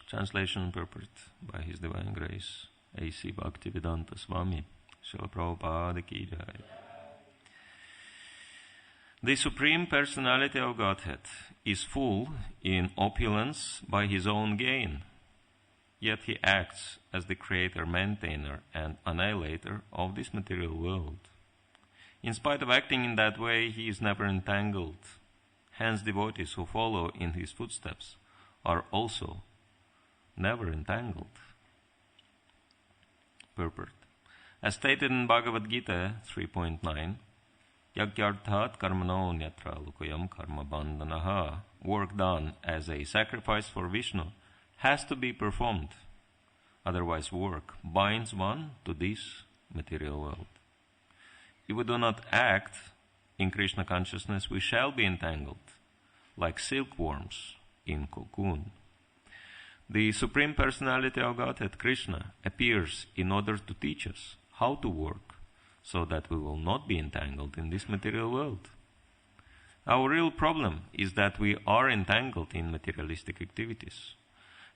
Translation and purport by His Divine Grace, A.C. Bhaktivedanta Swami, Srila Prabhupada Ki Jai. The Supreme Personality of Godhead is full in opulence by His own gain, yet He acts as the creator, maintainer, and annihilator of this material world. In spite of acting in that way, He is never entangled. Hence, devotees who follow in His footsteps are also never entangled. Purport. As stated in Bhagavad Gita 3.9, Yagyarthat karmano nyatra lukayam karma bandhanaha, work done as a sacrifice for Vishnu has to be performed. Otherwise, work binds one to this material world. If we do not act in Krishna consciousness, we shall be entangled, like silkworms in cocoon. The Supreme Personality of Godhead, Krishna, appears in order to teach us how to work, so that we will not be entangled in this material world. Our real problem is that we are entangled in materialistic activities.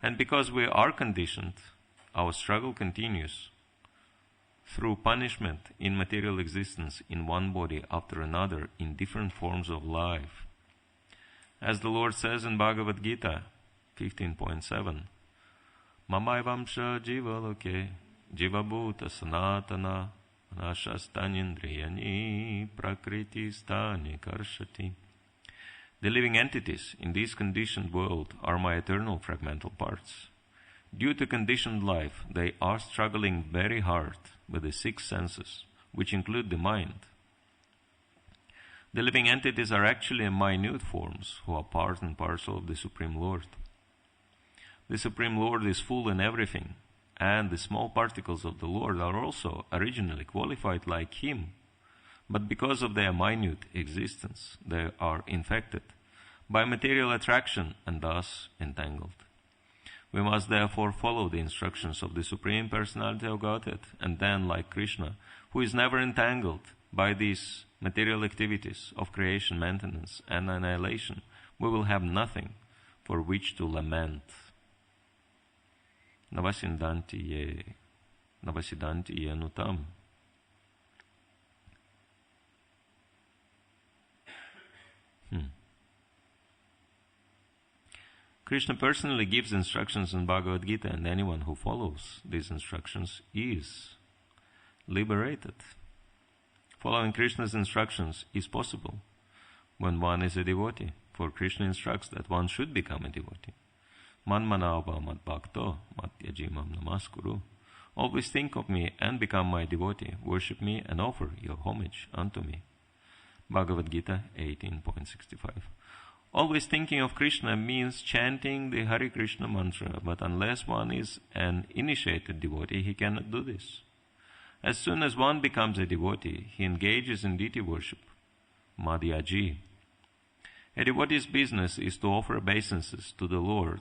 And because we are conditioned, our struggle continues through punishment in material existence in one body after another in different forms of life. As the Lord says in Bhagavad Gita 15.7, Mamaivamsha jiva loke jiva bhuta sanatana Nashastanyindriyani prakriti stani karshati. The living entities in this conditioned world are my eternal fragmental parts. Due to conditioned life, they are struggling very hard with the six senses, which include the mind. The living entities are actually minute forms who are part and parcel of the Supreme Lord. The Supreme Lord is full in everything, and the small particles of the Lord are also originally qualified like Him, but because of their minute existence, they are infected by material attraction and thus entangled. We must therefore follow the instructions of the Supreme Personality of Godhead, and then, like Krishna, who is never entangled by these material activities of creation, maintenance, and annihilation, we will have nothing for which to lament. Navasidanti ye nutam. Krishna personally gives instructions in Bhagavad Gita, and anyone who follows these instructions is liberated. Following Krishna's instructions is possible when one is a devotee, for Krishna instructs that one should become a devotee. Manmanava mad bhakto mat yajimam namaskuru. Always think of me and become my devotee. Worship me and offer your homage unto me. Bhagavad Gita 18.65. Always thinking of Krishna means chanting the Hare Krishna mantra, but unless one is an initiated devotee, he cannot do this. As soon as one becomes a devotee, he engages in deity worship, madhyaji. A devotee's business is to offer obeisances to the Lord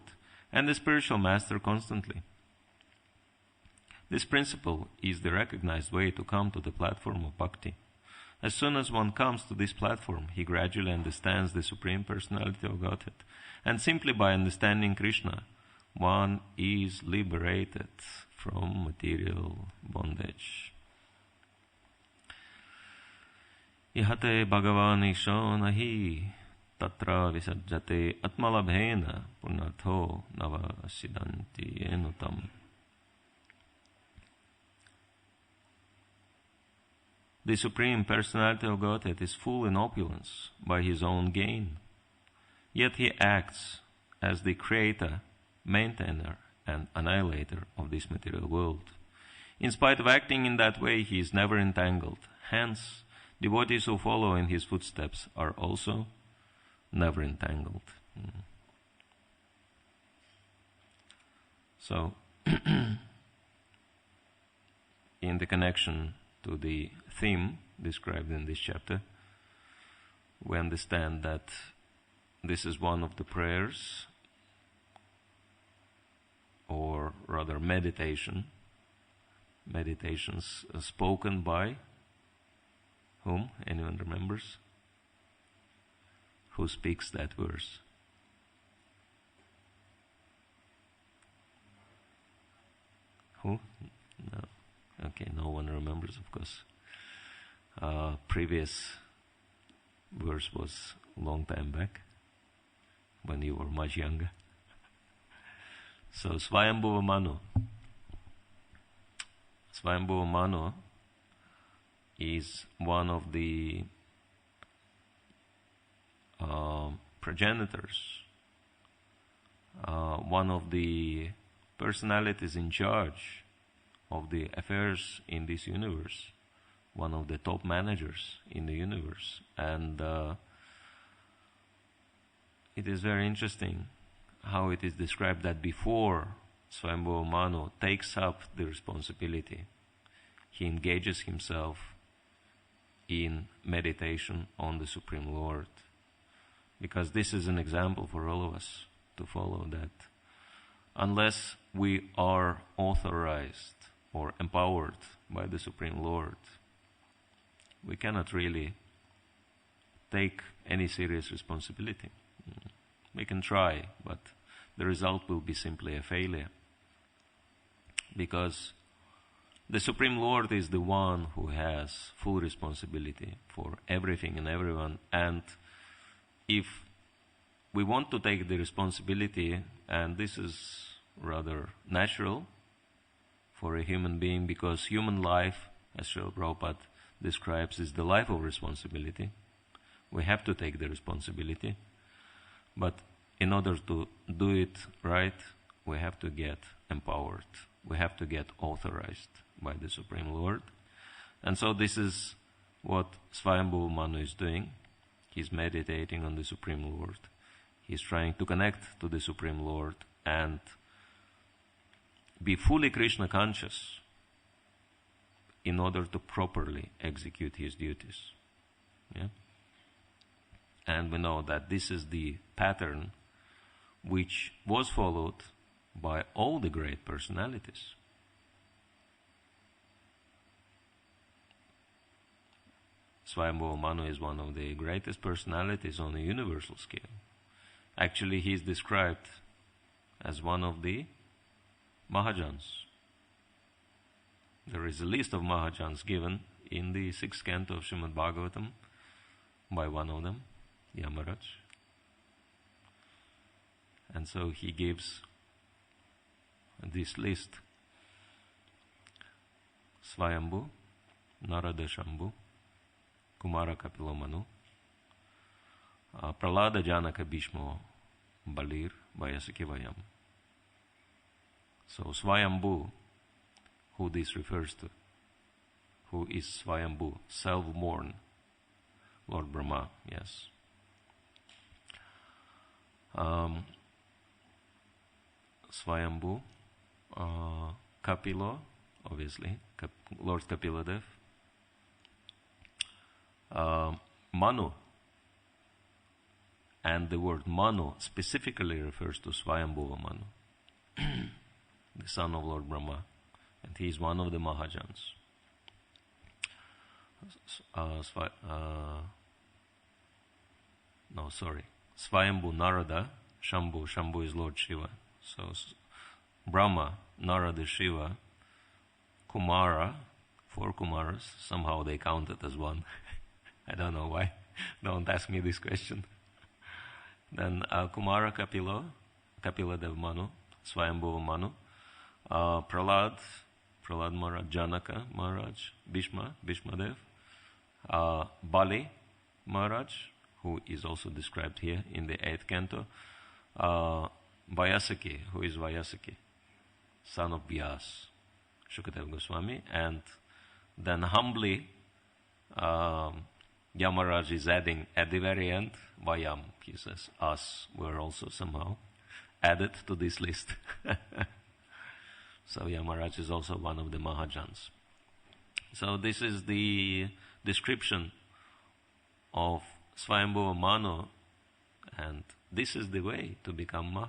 and the spiritual master constantly. This principle is the recognized way to come to the platform of bhakti. As soon as one comes to this platform, he gradually understands the Supreme Personality of Godhead. And simply by understanding Krishna, one is liberated from material bondage. Ihate Bhagavan Isho nahi tatra visajjate atmalabhena punartho navasidanti enutam. The Supreme Personality of Godhead is full in opulence by His own gain, yet He acts as the creator, maintainer, and annihilator of this material world. In spite of acting in that way, He is never entangled. Hence, devotees who follow in His footsteps are also never entangled. So, in the connection to the theme described in this chapter, we understand that this is one of the prayers, or rather meditations spoken by whom? Anyone remembers? Who speaks that verse? Who? No. Okay, no one remembers, of course. Previous verse was a long time back, when you were much younger. So Swayambhuva Manu. Swayambhuva Manu is one of the progenitors, one of the personalities in charge of the affairs in this universe, one of the top managers in the universe. And it is very interesting how it is described that before Swayambhuva Manu takes up the responsibility, he engages himself in meditation on the Supreme Lord. Because this is an example for all of us to follow, that unless we are authorized or empowered by the Supreme Lord, we cannot really take any serious responsibility. We can try, but the result will be simply a failure. Because the Supreme Lord is the one who has full responsibility for everything and everyone. And if we want to take the responsibility, and this is rather natural for a human being, because human life, as Srila Prabhupada describes, is the life of responsibility. We have to take the responsibility. But in order to do it right, we have to get empowered. We have to get authorized by the Supreme Lord. And so this is what Swayambhuva Manu is doing. He's meditating on the Supreme Lord. He's trying to connect to the Supreme Lord and be fully Krishna conscious in order to properly execute his duties. Yeah? And we know that this is the pattern which was followed by all the great personalities. Swayambhuva Manu is one of the greatest personalities on a universal scale. Actually, he is described as one of the Mahajans. There is a list of Mahajans given in the 6th canto of Srimad Bhagavatam by one of them, Yamaraj. And so he gives this list: Swayambhu, Narada Shambhu, Kumara Kapila Manu, Pralada Janaka Bhishmo, Balir, Vayasaki Vayam. So Swayambhu, who this refers to, who is Swayambhu, self-born Lord Brahma, yes. Swayambhu, Kapilo, obviously, Lord Kapiladev, Manu, and the word Manu specifically refers to Swayambhuva Manu, the son of Lord Brahma, and he is one of the Mahajans. Swayambhu Narada, Shambhu is Lord Shiva. So Brahma, Narada, Shiva, Kumara, 4 Kumaras, somehow they count it as one. I don't know why. Don't ask me this question. Then Kumara Kapiladev Manu, Swayambhuva Manu, Pralad Maharaj, Janaka Maharaj, Bhishmadev, Bali Maharaj, who is also described here in the 8th canto, Vyasaki, who is Vyasaki, son of Vyas, Shukadeva Goswami, and then humbly Yamaraj is adding at the very end, Vayam, he says, us were also somehow added to this list. So Yamaraj is also one of the Mahajans. So this is the description of Swayambhuva Manu, and this is the way to become a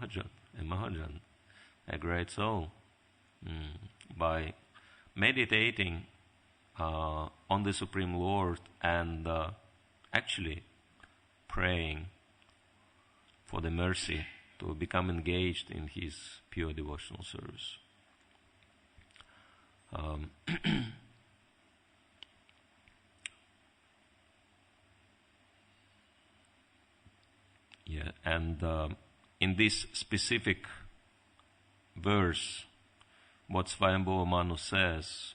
Mahajan, a great soul, by meditating on the Supreme Lord and actually praying for the mercy to become engaged in his pure devotional service. Um, yeah, and in this specific verse, what Swayambhuva Manu says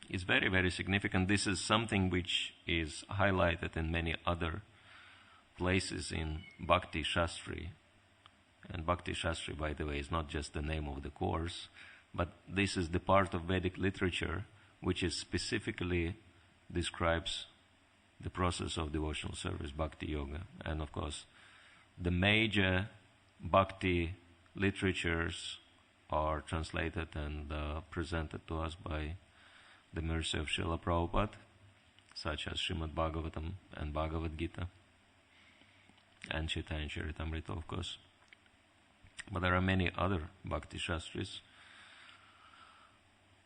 is very, very significant. This is something which is highlighted in many other places in Bhakti Shastri. And Bhakti Shastri, by the way, is not just the name of the course, but this is the part of Vedic literature which is specifically describes the process of devotional service, Bhakti Yoga. And of course, the major Bhakti literatures are translated and presented to us by the mercy of Srila Prabhupada, such as Srimad Bhagavatam and Bhagavad Gita, and Chaitanya Charitamrita, of course. But there are many other Bhakti Shastris.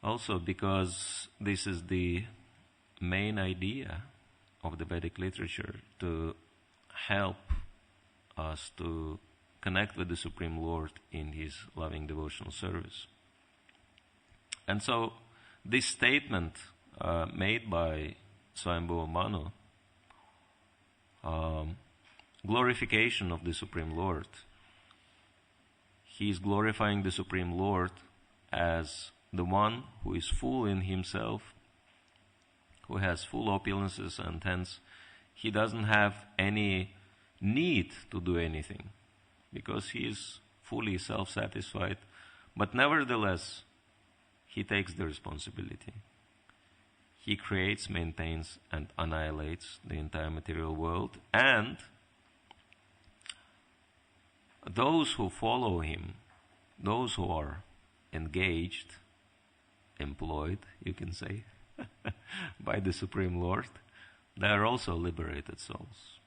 Also because this is the main idea of the Vedic literature, to help us to connect with the Supreme Lord in His loving devotional service. And so this statement made by Swayambhuva Manu, glorification of the Supreme Lord, he is glorifying the Supreme Lord as the one who is full in himself, who has full opulences, and hence he doesn't have any need to do anything because he is fully self-satisfied. But nevertheless, he takes the responsibility. He creates, maintains, and annihilates the entire material world, and those who follow him, those who are engaged, employed, you can say, by the Supreme Lord, they are also liberated souls.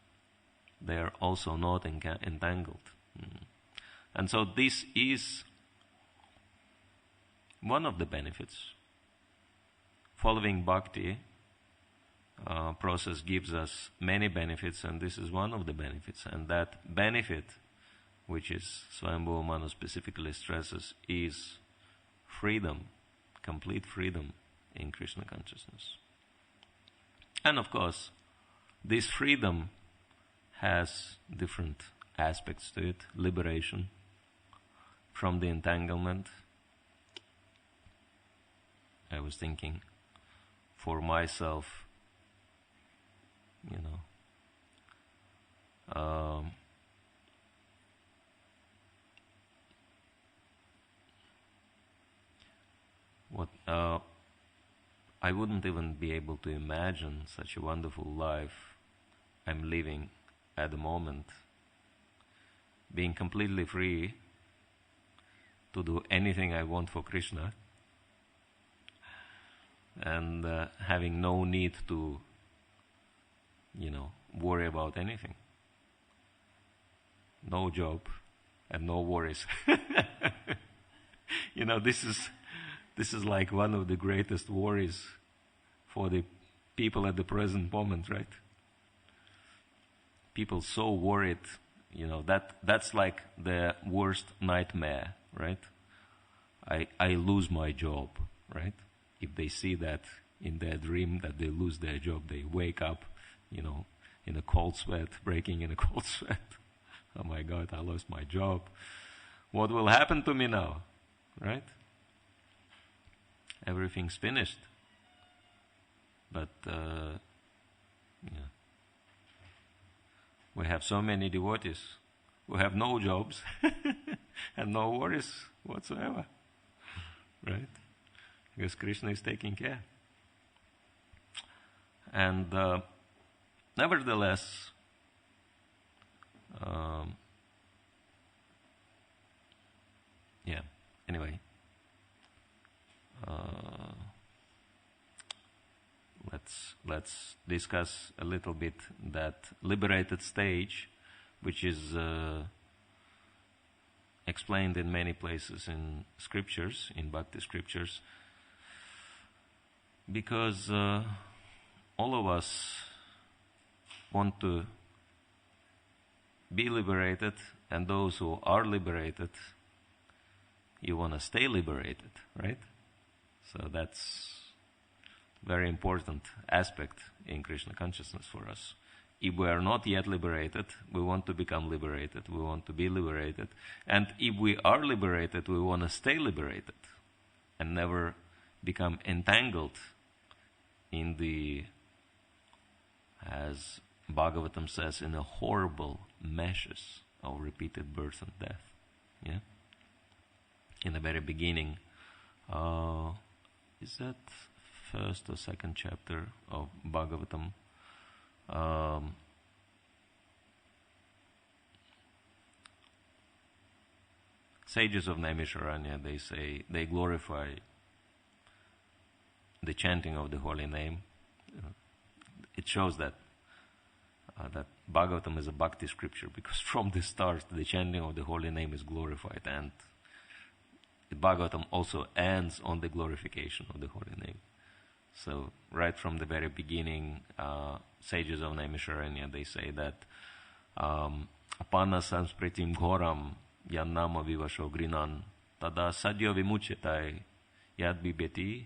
They are also not entangled. And so this is one of the benefits. Following Bhakti process gives us many benefits, and this is one of the benefits. And that benefit, which is Swayambhuva Manu specifically stresses, is freedom, complete freedom in Krishna consciousness. And of course, this freedom has different aspects to it. Liberation from the entanglement. I was thinking for myself, I wouldn't even be able to imagine such a wonderful life I'm living at the moment, being completely free to do anything I want for Krishna, and having no need to, worry about anything. No job and no worries. This is like one of the greatest worries for the people at the present moment, right? People so worried, that's like the worst nightmare, right? I lose my job, right? If they see that in their dream that they lose their job, they wake up, in a cold sweat, breaking in a cold sweat. Oh my God, I lost my job. What will happen to me now, right? Everything's finished. But, we have so many devotees who have no jobs and no worries whatsoever, right? Because Krishna is taking care. And nevertheless, anyway, let's discuss a little bit that liberated stage, which is explained in many places in scriptures, in Bhakti scriptures, because all of us want to be liberated, and those who are liberated, you want to stay liberated, right? So that's very important aspect in Krishna consciousness for us. If we are not yet liberated, we want to become liberated. We want to be liberated. And if we are liberated, we want to stay liberated and never become entangled in the, as Bhagavatam says, in the horrible meshes of repeated birth and death. Yeah? In the very beginning, is that first or second chapter of Bhagavatam? Sages of Naimisharanya, they say, they glorify the chanting of the holy name. It shows that that Bhagavatam is a bhakti scripture, because from the start the chanting of the holy name is glorified, and Bhagavatam also ends on the glorification of the holy name. So right from the very beginning, sages of Naimisharanya, they say that apana samspritim ghoram yannama vivasho grinan tada sadyo vimuchetai yad bibeti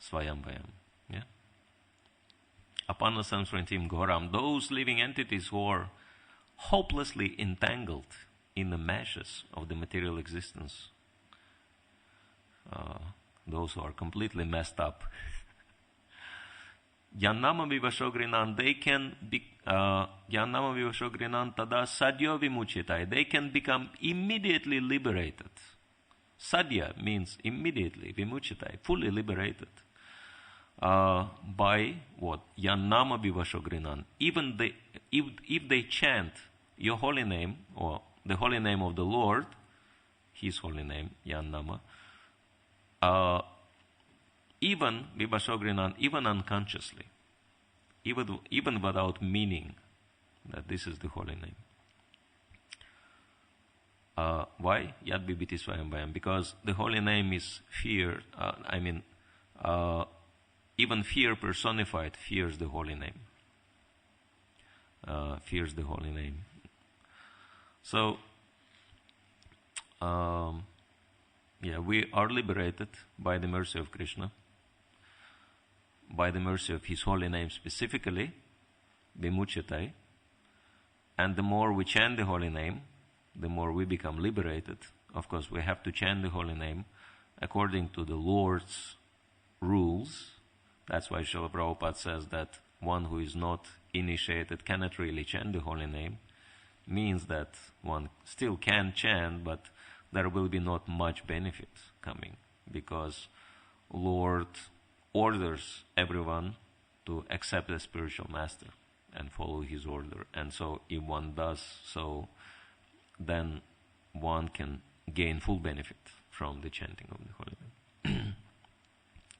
svayam vayam. Yeah? Apana samspritim ghoram, those living entities who are hopelessly entangled in the meshes of the material existence, those who are completely messed up. Yannama vivashogrinan, they can be Yannama vivashogrinan tada sadyo vimuchitai, they can become immediately liberated. Sadya means immediately, vimuchitai, fully liberated. By what? Yannama vivashogrinan. Even if they chant your holy name, or the holy name of the Lord, His holy name, Yannama, even vivashogrinan, even unconsciously, even without meaning that this is the holy name. Why? Yad bibiti swayam vayam. Because the holy name is fear. Even fear personified fears the holy name. Fears the holy name. So, we are liberated by the mercy of Krishna, by the mercy of His holy name specifically, vimuchetai. And the more we chant the holy name, the more we become liberated. Of course, we have to chant the holy name according to the Lord's rules. That's why Srila Prabhupada says that one who is not initiated cannot really chant the holy name. Means that one still can chant, but there will be not much benefit coming, because Lord orders everyone to accept the spiritual master and follow his order. And so if one does so, then one can gain full benefit from the chanting of the holy name.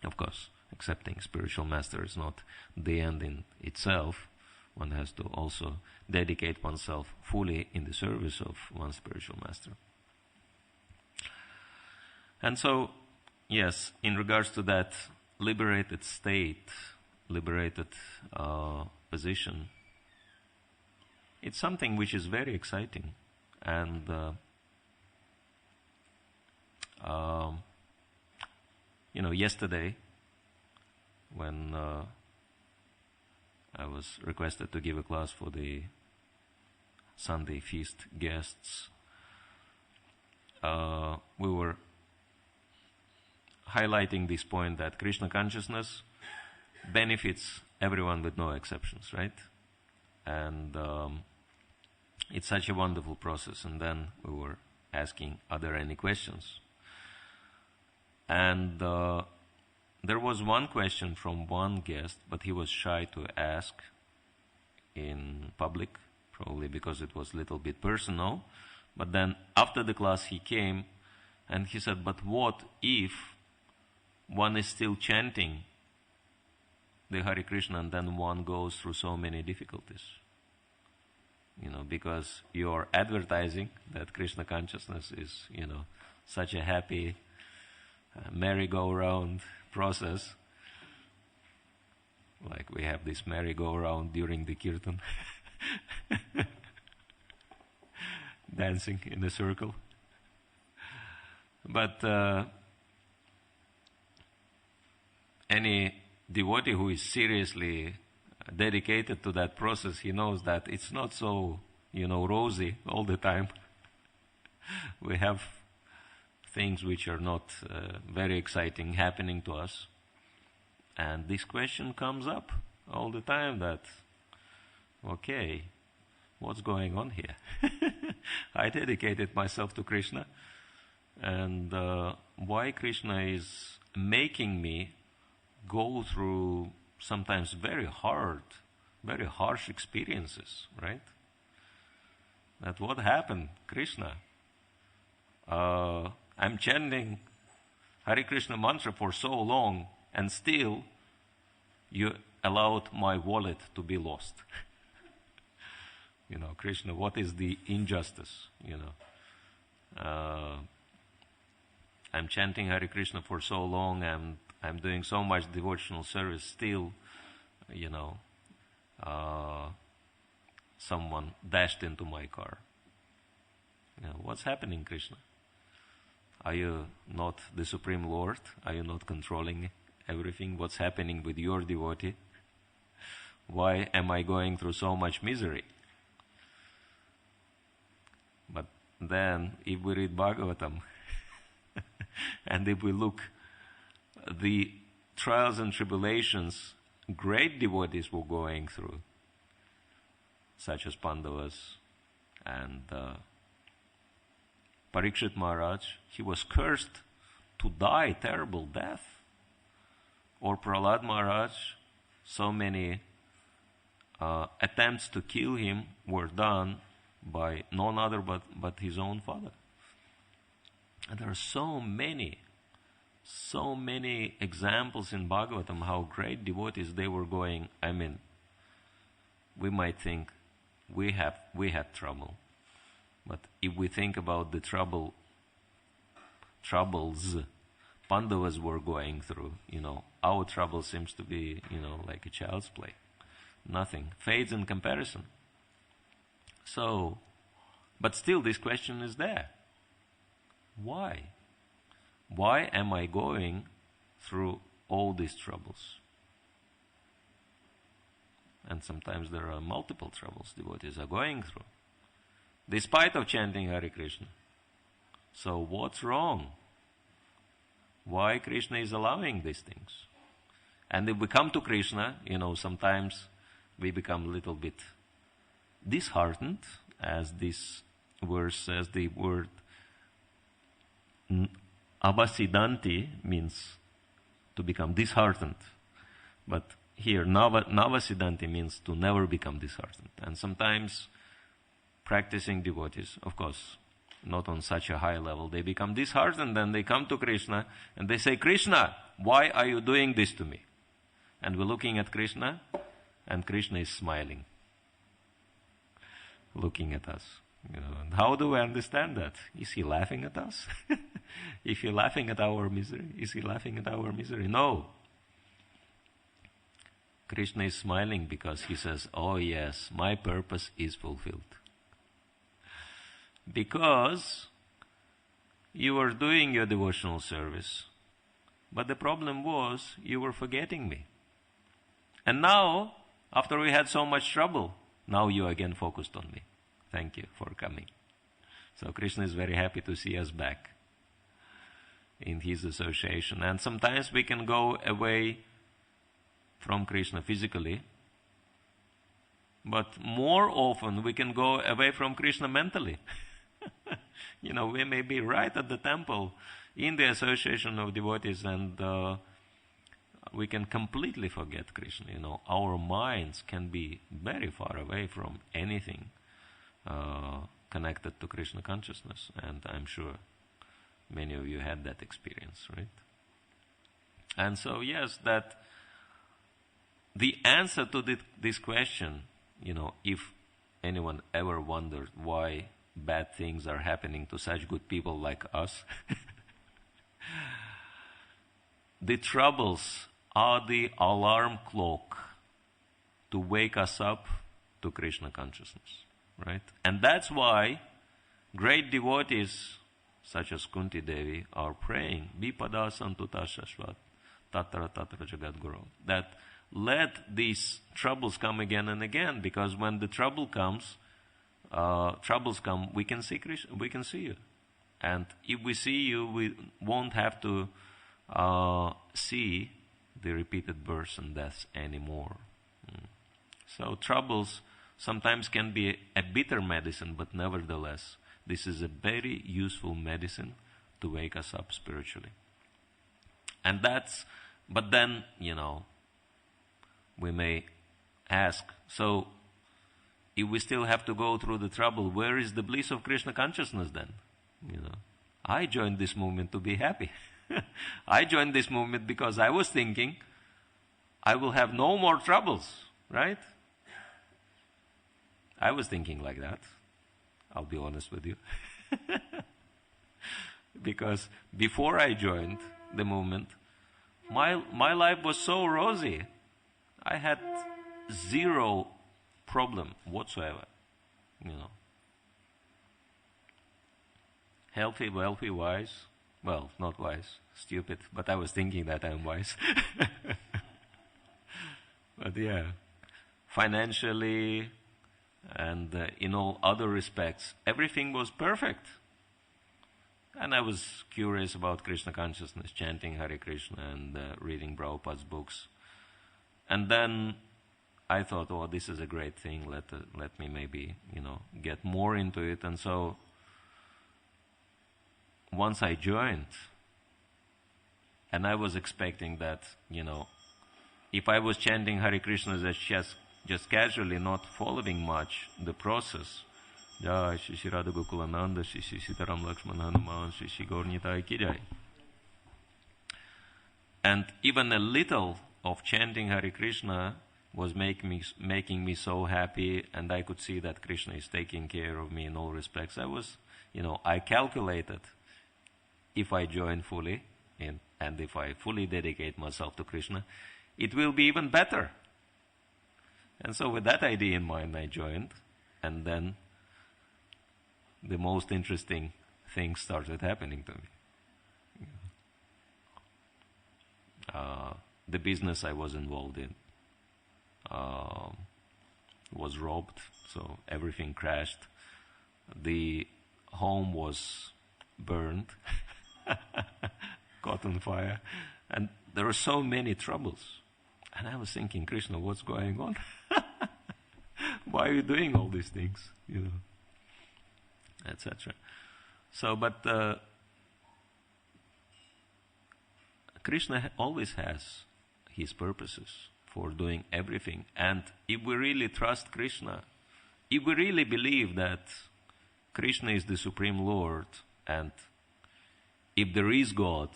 Of course, accepting spiritual master is not the end in itself. One has to also dedicate oneself fully in the service of one's spiritual master. And so, yes, in regards to that liberated state, liberated position, it's something which is very exciting. And yesterday, when I was requested to give a class for the Sunday feast guests, we were highlighting this point that Krishna consciousness benefits everyone with no exceptions, right? And it's such a wonderful process. And then we were asking, are there any questions? And there was one question from one guest, but he was shy to ask in public, probably because it was a little bit personal. But then after the class he came and he said, but what if one is still chanting the Hare Krishna and then one goes through so many difficulties? Because you're advertising that Krishna consciousness is, such a happy merry-go-round process. Like we have this merry-go-round during the kirtan. Dancing in a circle. But any devotee who is seriously dedicated to that process, he knows that it's not so, rosy all the time. We have things which are not very exciting happening to us. And this question comes up all the time that, okay, what's going on here? I dedicated myself to Krishna, and why Krishna is making me go through sometimes very harsh experiences, right? That what happened, Krishna? I'm chanting Hare Krishna mantra for so long, and still you allowed my wallet to be lost. Krishna, what is the injustice? I'm chanting Hare Krishna for so long, and I'm doing so much devotional service, still, someone dashed into my car. What's happening, Krishna? Are you not the Supreme Lord? Are you not controlling everything? What's happening with your devotee? Why am I going through so much misery? But then, if we read Bhagavatam, and if we look the trials and tribulations great devotees were going through, such as Pandavas and Parikshit Maharaj, he was cursed to die terrible death. Or Prahlad Maharaj, so many attempts to kill him were done by none other but his own father. And there are so many examples in Bhagavatam how great devotees they were going. I mean, we might think we had trouble, but if we think about the troubles Pandavas were going through, our trouble seems to be, like a child's play. Nothing fades in comparison. So, but still this question is there. Why? Why am I going through all these troubles? And sometimes there are multiple troubles devotees are going through, despite of chanting Hare Krishna. So what's wrong? Why Krishna is allowing these things? And if we come to Krishna, sometimes we become a little bit disheartened, as this verse says. The word avasidanti means to become disheartened. But here, navasidanti means to never become disheartened. And sometimes practicing devotees, of course, not on such a high level, they become disheartened and they come to Krishna and they say, Krishna, why are you doing this to me? And we're looking at Krishna, and Krishna is smiling, looking at us. And how do we understand that? Is he laughing at us? If he's laughing at our misery, is he laughing at our misery? No. Krishna is smiling because he says, oh yes, my purpose is fulfilled. Because you were doing your devotional service, but the problem was you were forgetting me. And now, after we had so much trouble, now you again focused on me. Thank you for coming. So Krishna is very happy to see us back in his association. And sometimes we can go away from Krishna physically, but more often we can go away from Krishna mentally. We may be right at the temple in the association of devotees, and we can completely forget Krishna. Our minds can be very far away from anything connected to Krishna consciousness, and I'm sure many of you had that experience, right? And so, yes, that the answer to this question, if anyone ever wondered why bad things are happening to such good people like us, the troubles are the alarm clock to wake us up to Krishna consciousness, right? And that's why great devotees such as Kunti Devi are praying, Vipada Santuta Shashvat, Tatra Tatra Jagat Guru. That let these troubles come again and again, because when the troubles come, we can see Krishna, we can see you. And if we see you, we won't have to see the repeated births and deaths anymore. So troubles sometimes can be a bitter medicine, but nevertheless, this is a very useful medicine to wake us up spiritually. And but then, we may ask, so if we still have to go through the trouble, where is the bliss of Krishna consciousness then? I joined this movement to be happy. I joined this movement because I was thinking I will have no more troubles, right? I was thinking like that. I'll be honest with you. Because before I joined the movement, my life was so rosy. I had zero problem whatsoever. Healthy, wealthy, wise. Well, not wise, stupid, but I was thinking that I'm wise. But yeah, financially and in all other respects, everything was perfect. And I was curious about Krishna consciousness, chanting Hare Krishna and reading Prabhupada's books. And then I thought, oh, this is a great thing. Let me maybe, get more into it. And so once I joined, and I was expecting that, if I was chanting Hare Krishna just casually, not following much the process, Jai Shri Shri Radha Gokulananda, Shri Shri Sitaram Lakshman Hanuman, Shri Shri Gaur Nitai Ki Jai. And even a little of chanting Hare Krishna was making me so happy, and I could see that Krishna is taking care of me in all respects. I calculated, if I join fully, and if I fully dedicate myself to Krishna, it will be even better. And so with that idea in mind, I joined, and then the most interesting things started happening to me. The business I was involved in was robbed, so everything crashed. The home was burned, caught on fire, and there were so many troubles. And I was thinking, Krishna, what's going on? Why are you doing all these things? Etc. So, but Krishna always has his purposes for doing everything. And if we really trust Krishna, if we really believe that Krishna is the Supreme Lord, and if there is God,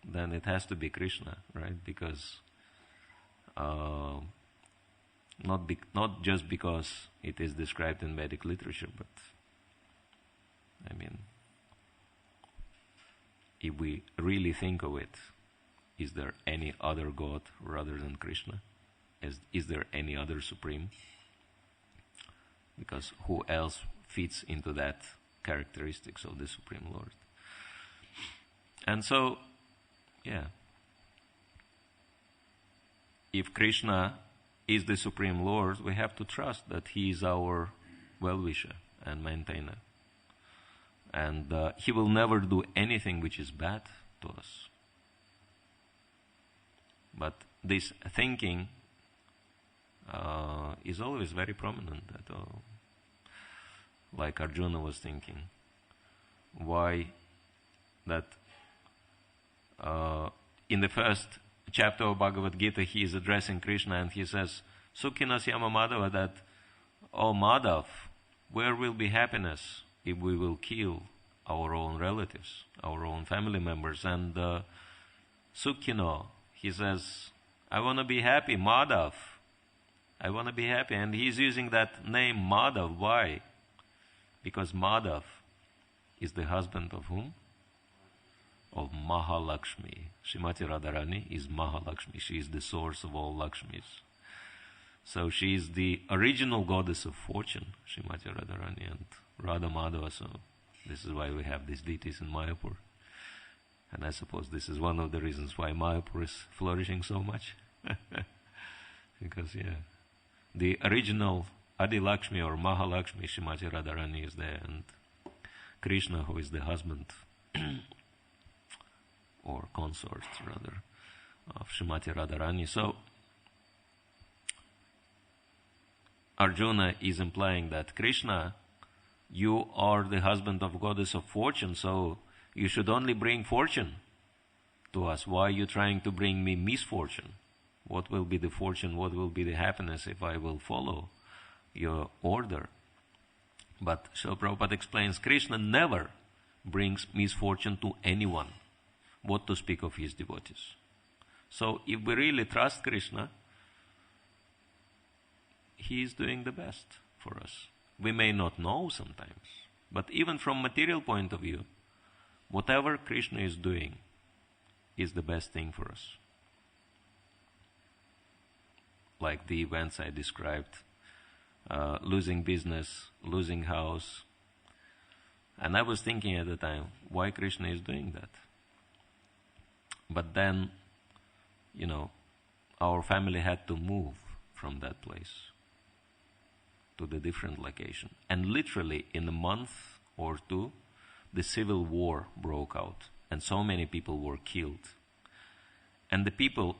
then it has to be Krishna, right? Because not just because it is described in Vedic literature, but if we really think of it, is there any other God rather than Krishna? Is there any other Supreme? Because who else fits into that characteristics of the Supreme Lord? And so, if Krishna is the Supreme Lord, we have to trust that He is our well-wisher and maintainer. And He will never do anything which is bad to us. But this thinking is always very prominent. Like Arjuna was thinking, why that in the first chapter of Bhagavad Gita, he is addressing Krishna and he says, Sukhinas Yama Madhava, that, oh Madhav, where will be happiness if we will kill our own relatives, our own family members? And Sukhino, he says, I want to be happy, Madhav. I want to be happy. And he's using that name Madhav. Why? Because Madhav is the husband of whom? Of Mahalakshmi. Srimati Radharani is Mahalakshmi. She is the source of all Lakshmis. So she is the original goddess of fortune, Srimati Radharani, and Radha Madhava. So this is why we have these deities in Mayapur. And I suppose this is one of the reasons why Mayapur is flourishing so much. Because, the original Adi Lakshmi or Mahalakshmi, Shrimati Radharani, is there, and Krishna, who is the husband or consort, rather, of Shrimati Radharani. So, Arjuna is implying that Krishna, you are the husband of goddess of fortune, so you should only bring fortune to us. Why are you trying to bring me misfortune? What will be the fortune? What will be the happiness if I will follow your order? But Srila Prabhupada explains, Krishna never brings misfortune to anyone, what to speak of his devotees. So if we really trust Krishna, he is doing the best for us. We may not know sometimes, but even from material point of view, whatever Krishna is doing is the best thing for us. Like the events I described, losing business, losing house. And I was thinking at the time, why Krishna is doing that? But then, our family had to move from that place to the different location. And literally in a month or two, the civil war broke out. And so many people were killed. And the people,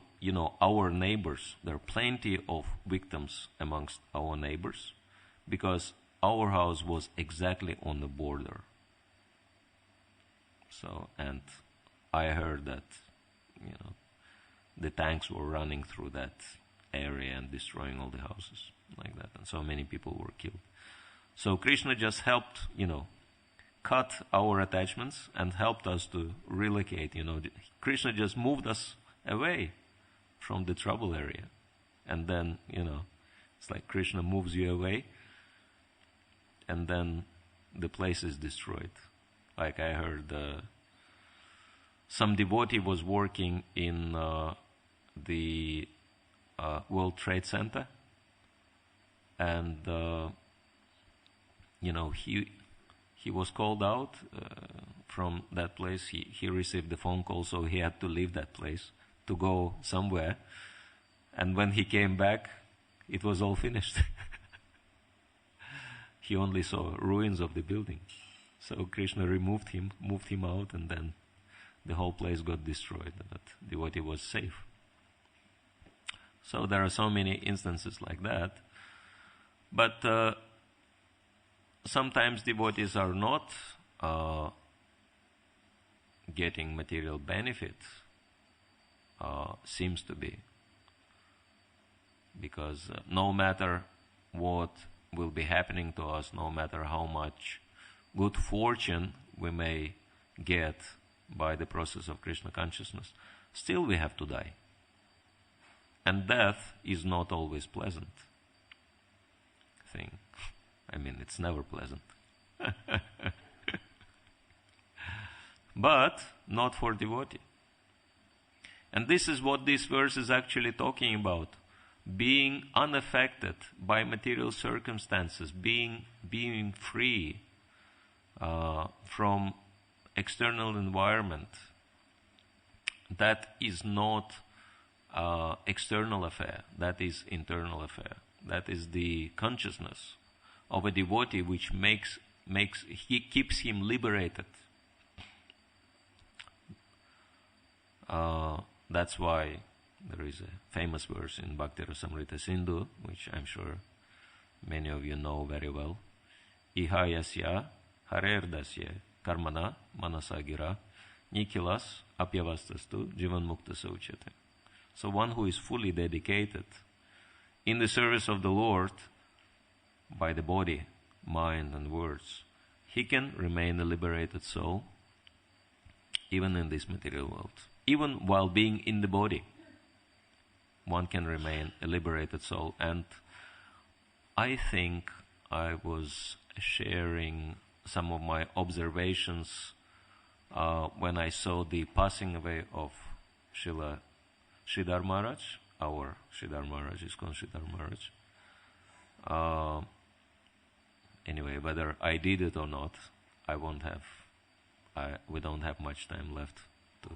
our neighbors, there are plenty of victims amongst our neighbors because our house was exactly on the border. So, and I heard that, the tanks were running through that area and destroying all the houses like that. And so many people were killed. So Krishna just helped, cut our attachments and helped us to relocate. Krishna just moved us away from the trouble area. And then, it's like Krishna moves you away and then the place is destroyed. Like I heard some devotee was working in the World Trade Center and, he was called out from that place. He received the phone call, so he had to leave that place to go somewhere. And when he came back, it was all finished. He only saw ruins of the building. So Krishna moved him out, and then the whole place got destroyed. But the devotee was safe. So there are so many instances like that. But sometimes devotees are not getting material benefit, seems to be. Because no matter what will be happening to us, no matter how much good fortune we may get by the process of Krishna consciousness, still we have to die. And death is not always pleasant thing. I mean, it's never pleasant. But not for devotee. And this is what this verse is actually talking about. Being unaffected by material circumstances, being free from external environment. That is not external affair. That is internal affair. That is the consciousness of a devotee which keeps him liberated. That's why there is a famous verse in Bhakti Rasamrita Sindhu, which I'm sure many of you know very well. Iha yasya harerdasya karmana manasagira nikilas apyavastastu jivan mukta sauchate. So one who is fully dedicated in the service of the Lord by the body, mind and words, he can remain a liberated soul even in this material world. Even while being in the body, one can remain a liberated soul. And I think I was sharing some of my observations when I saw the passing away of Srila Sridhar Maharaj. Our Sridhar Maharaj is called Sridhar Maharaj. Anyway, whether I did it or not, we don't have much time left to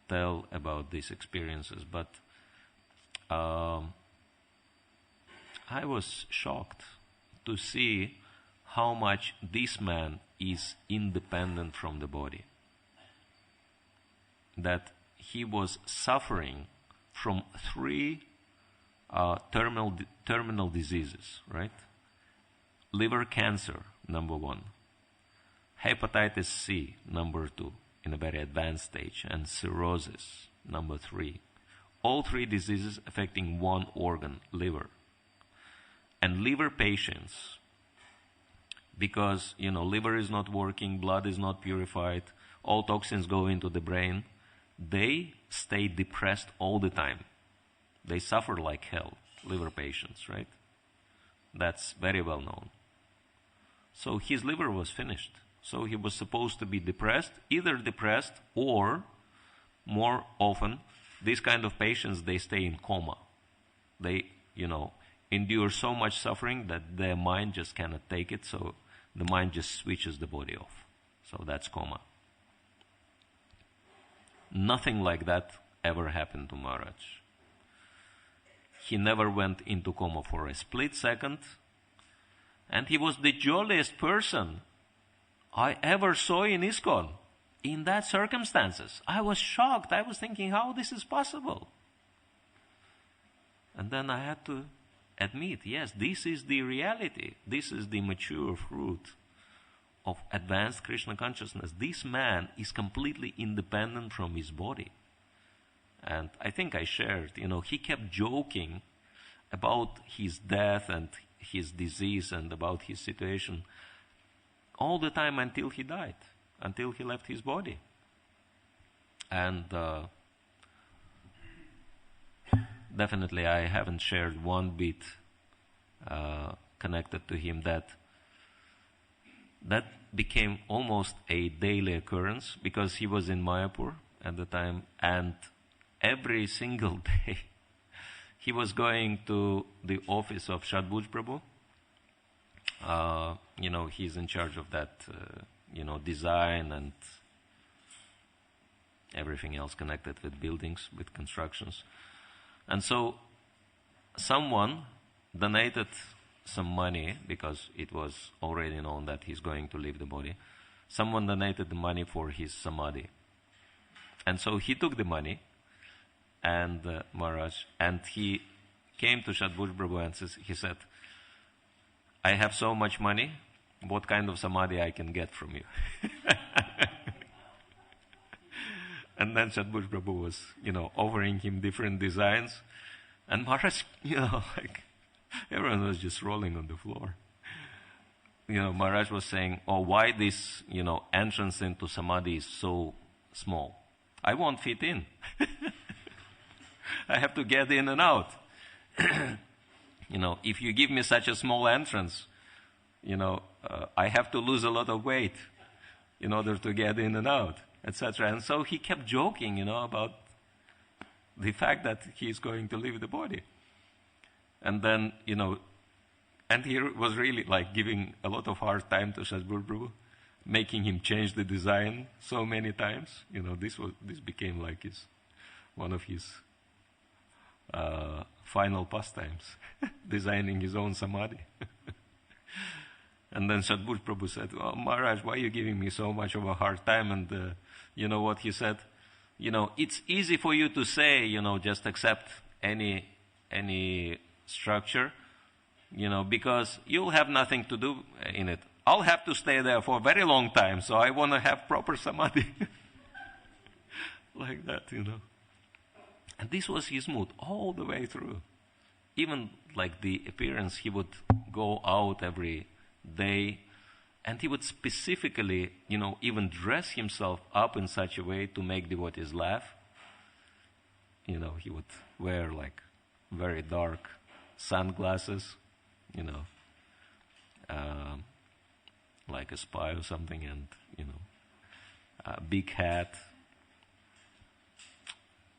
tell about these experiences, but I was shocked to see how much this man is independent from the body. That he was suffering from 3 terminal diseases, right? Liver cancer, number 1. Hepatitis C, number 2, in a very advanced stage. And cirrhosis, number 3. All 3 diseases affecting one organ, liver. And liver patients, because, liver is not working, blood is not purified, all toxins go into the brain, they stay depressed all the time. They suffer like hell, liver patients, right? That's very well known. So his liver was finished. So he was supposed to be depressed, either depressed or, more often, these kind of patients, they stay in coma. They, endure so much suffering that their mind just cannot take it, so the mind just switches the body off. So that's coma. Nothing like that ever happened to Maharaj. He never went into coma for a split second, and he was the jolliest person I ever saw in ISKCON. In that circumstances, I was shocked. I was thinking how this is possible. And then I had to admit, yes, this is the reality. This is the mature fruit of advanced Krishna consciousness. This man is completely independent from his body. And I think I shared, he kept joking about his death and his disease and about his situation all the time until he died, until he left his body. And definitely I haven't shared one bit connected to him. That became almost a daily occurrence because he was in Mayapur at the time, and every single day he was going to the office of Shadbhuj Prabhu. He's in charge of that, design and everything else connected with buildings, with constructions. And so someone donated some money, because it was already known that he's going to leave the body. Someone donated the money for his samadhi. And so he took the money, and Maharaj, and he came to Shadbhuj Prabhu and he said, I have so much money, what kind of samadhi I can get from you? And then Shadbhuj Prabhu was, offering him different designs. And Maharaj, everyone was just rolling on the floor. Maharaj was saying, why this, entrance into samadhi is so small? I won't fit in. I have to get in and out. If you give me such a small entrance, I have to lose a lot of weight in order to get in and out, etc. And so he kept joking, about the fact that he's going to leave the body. And then, and he was really giving a lot of hard time to Shadbhuj Prabhu, making him change the design so many times. This became one of his final pastimes, designing his own samadhi. And then Shadbhuj Prabhu said, Maharaj, why are you giving me so much of a hard time? And you know what he said? It's easy for you to say, just accept any structure, because you'll have nothing to do in it. I'll have to stay there for a very long time, so I want to have proper samadhi. Like that, And this was his mood all the way through. Even the appearance, he would go out every day, and he would specifically, even dress himself up in such a way to make devotees laugh. He would wear very dark sunglasses, like a spy or something, and, a big hat.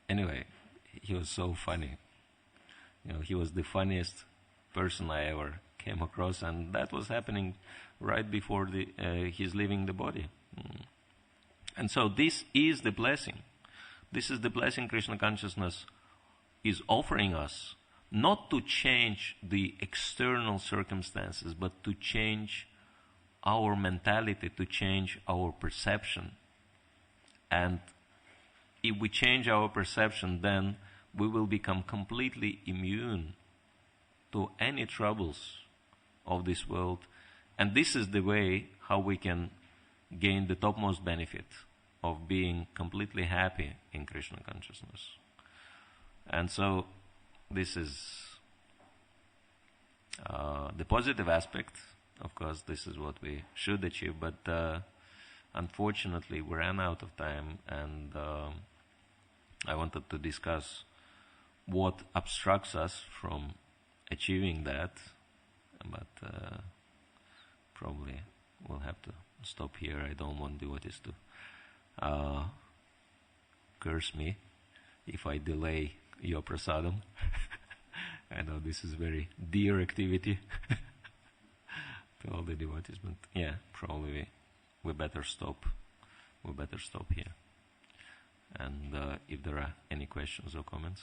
Anyway, he was so funny. He was the funniest person I ever came across, and that was happening right before his leaving the body. And so this is the blessing. This is the blessing Krishna consciousness is offering us, not to change the external circumstances, but to change our mentality, to change our perception. And if we change our perception, then we will become completely immune to any troubles of this world. And this is the way how we can gain the topmost benefit of being completely happy in Krishna consciousness. And so this is the positive aspect. Of course, this is what we should achieve, but unfortunately we ran out of time, and I wanted to discuss what obstructs us from achieving that, but probably we'll have to stop here. I don't want devotees to curse me if I delay your prasadam. I know this is very dear activity to all the devotees, but yeah, probably we better stop. We better stop here. And if there are any questions or comments.